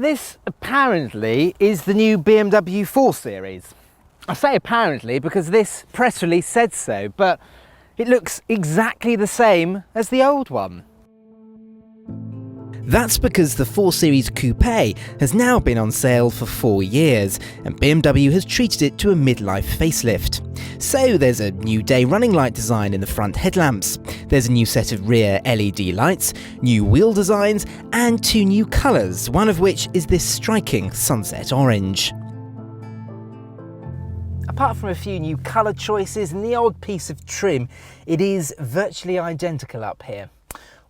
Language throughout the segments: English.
This apparently is the new BMW 4 Series. I say apparently because this press release said so, but it looks exactly the same as the old one. That's because the 4 Series Coupe has now been on sale for 4 years, and BMW has treated it to a midlife facelift. So there's a new day running light design in the front headlamps, there's a new set of rear LED lights, new wheel designs, and 2 new colours, one of which is this striking sunset orange. Apart from a few new colour choices and the odd piece of trim, it is virtually identical up here.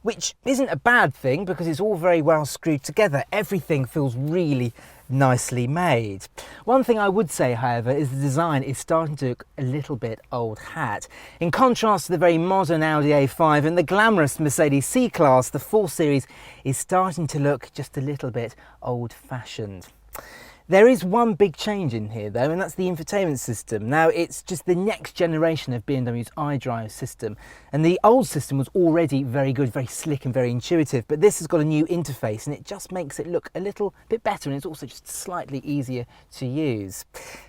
Which isn't a bad thing because it's all very well screwed together. Everything feels really nicely made. One thing I would say, however, is the design is starting to look a little bit old hat. In contrast to the very modern Audi A5 and the glamorous Mercedes C-Class, the 4 Series is starting to look just a little bit old-fashioned. There is one big change in here though, and that's the infotainment system. Now it's just the next generation of BMW's iDrive system, and the old system was already very good, very slick and very intuitive, but this has got a new interface and it just makes it look a little bit better, and it's also just slightly easier to use.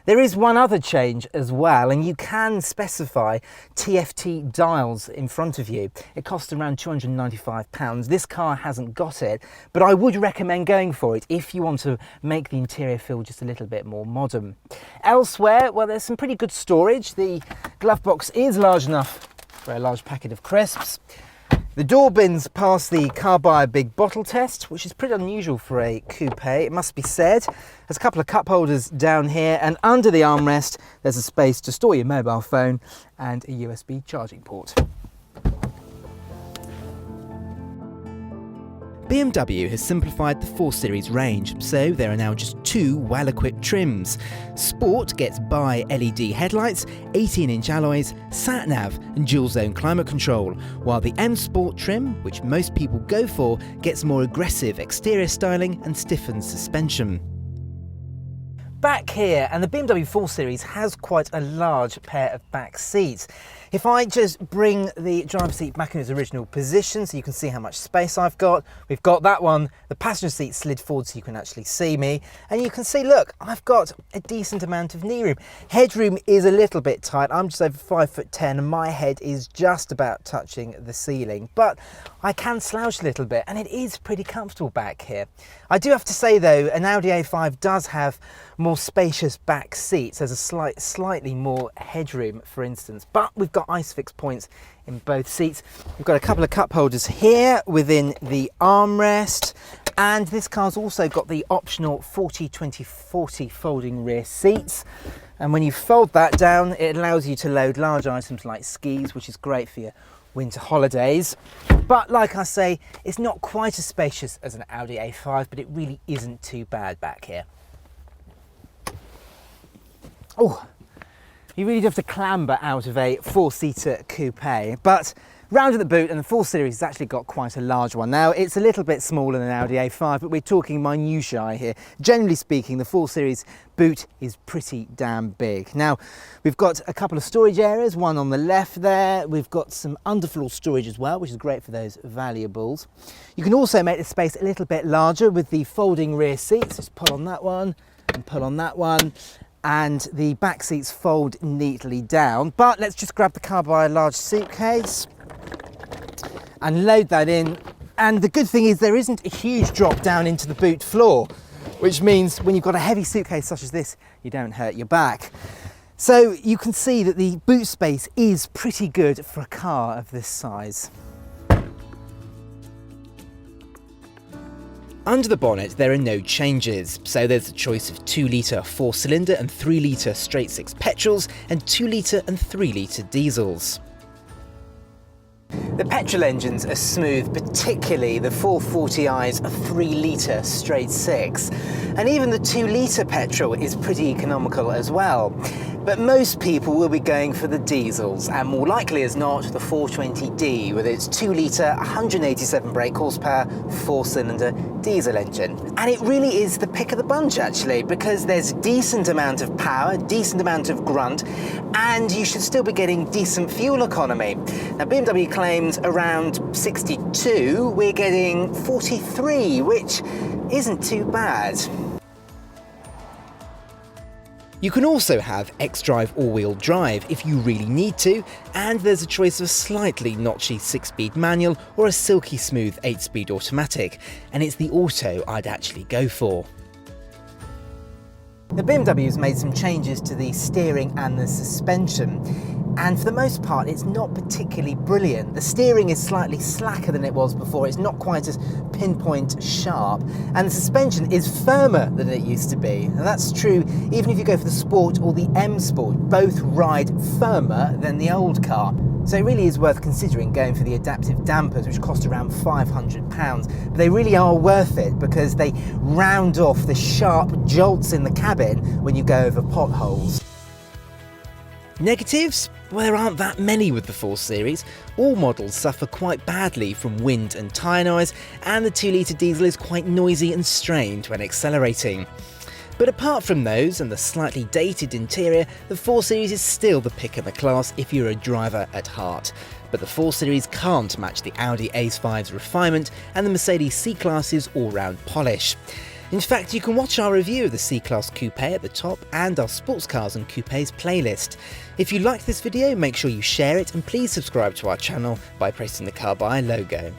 There is one other change as well, and you can specify TFT dials in front of you. It costs around £295. This car hasn't got it, but I would recommend going for it if you want to make the interior feel just a little bit more modern. Elsewhere, well, there's some pretty good storage. The glove box is large enough for a large packet of crisps. The door bins pass the Carbuyer big bottle test, which is pretty unusual for a coupe, it must be said. There's a couple of cup holders down here, and under the armrest there's a space to store your mobile phone and a USB charging port. BMW has simplified the 4 Series range, so there are now just 2 well-equipped trims. Sport gets bi-LED headlights, 18-inch alloys, sat-nav and dual-zone climate control, while the M Sport trim, which most people go for, gets more aggressive exterior styling and stiffened suspension. Back here, and the BMW 4 Series has quite a large pair of back seats. If I just bring the driver's seat back in its original position so you can see how much space I've got, we've got that one, the passenger seat slid forward so you can actually see me, and you can see, look, I've got a decent amount of knee room. Headroom is a little bit tight, I'm just over 5'10" and my head is just about touching the ceiling, but I can slouch a little bit and it is pretty comfortable back here. I do have to say though, an Audi A5 does have more spacious back seats. There's a slightly more headroom, for instance, but we've got ISOFIX points in both seats. We've got a couple of cup holders here within the armrest, and this car's also got the optional 40-20-40 folding rear seats, and when you fold that down it allows you to load large items like skis, which is great for your winter holidays. But like I say, it's not quite as spacious as an Audi A5, but it really isn't too bad back here. Oh, you really do have to clamber out of a 4-seater coupe, but round at the boot, and the 4 Series has actually got quite a large one. Now, it's a little bit smaller than an Audi A5, but we're talking minutiae here. Generally speaking, the 4 Series boot is pretty damn big. Now, we've got a couple of storage areas, one on the left there. We've got some underfloor storage as well, which is great for those valuables. You can also make the space a little bit larger with the folding rear seats. Just pull on that one and pull on that one, and the back seats fold neatly down. But let's just grab the Carbuyer large suitcase and load that in. And the good thing is there isn't a huge drop down into the boot floor, which means when you've got a heavy suitcase such as this, you don't hurt your back. So you can see that the boot space is pretty good for a car of this size. Under the bonnet there are no changes, so there's a choice of 2-litre 4-cylinder and 3-litre straight-six petrols and 2-litre and 3-litre diesels. The petrol engines are smooth, particularly the 440i's 3-litre straight-six, and even the 2-litre petrol is pretty economical as well. But most people will be going for the diesels, and more likely as not the 420D with its 2 litre 187 brake horsepower 4-cylinder diesel engine. And it really is the pick of the bunch actually, because there's a decent amount of power, decent amount of grunt, and you should still be getting decent fuel economy. Now BMW claims around 62, we're getting 43, which isn't too bad. You can also have X-Drive all-wheel drive if you really need to, and there's a choice of a slightly notchy 6-speed manual or a silky smooth 8-speed automatic, and it's the auto I'd actually go for. The BMW's made some changes to the steering and the suspension, and for the most part it's not particularly brilliant. The steering is slightly slacker than it was before, it's not quite as pinpoint sharp, and the suspension is firmer than it used to be. And that's true even if you go for the Sport or the M Sport, both ride firmer than the old car. So it really is worth considering going for the adaptive dampers, which cost around £500, but they really are worth it because they round off the sharp jolts in the cabin when you go over potholes. Negatives? Well, there aren't that many with the 4 Series. All models suffer quite badly from wind and tyre noise, and the 2 litre diesel is quite noisy and strained when accelerating. But apart from those and the slightly dated interior, the 4 Series is still the pick of the class if you're a driver at heart. But the 4 Series can't match the Audi A5's refinement and the Mercedes C-Class's all-round polish. In fact, you can watch our review of the C-Class Coupe at the top and our Sports Cars and Coupes playlist. If you liked this video, make sure you share it and please subscribe to our channel by pressing the Carbuyer logo.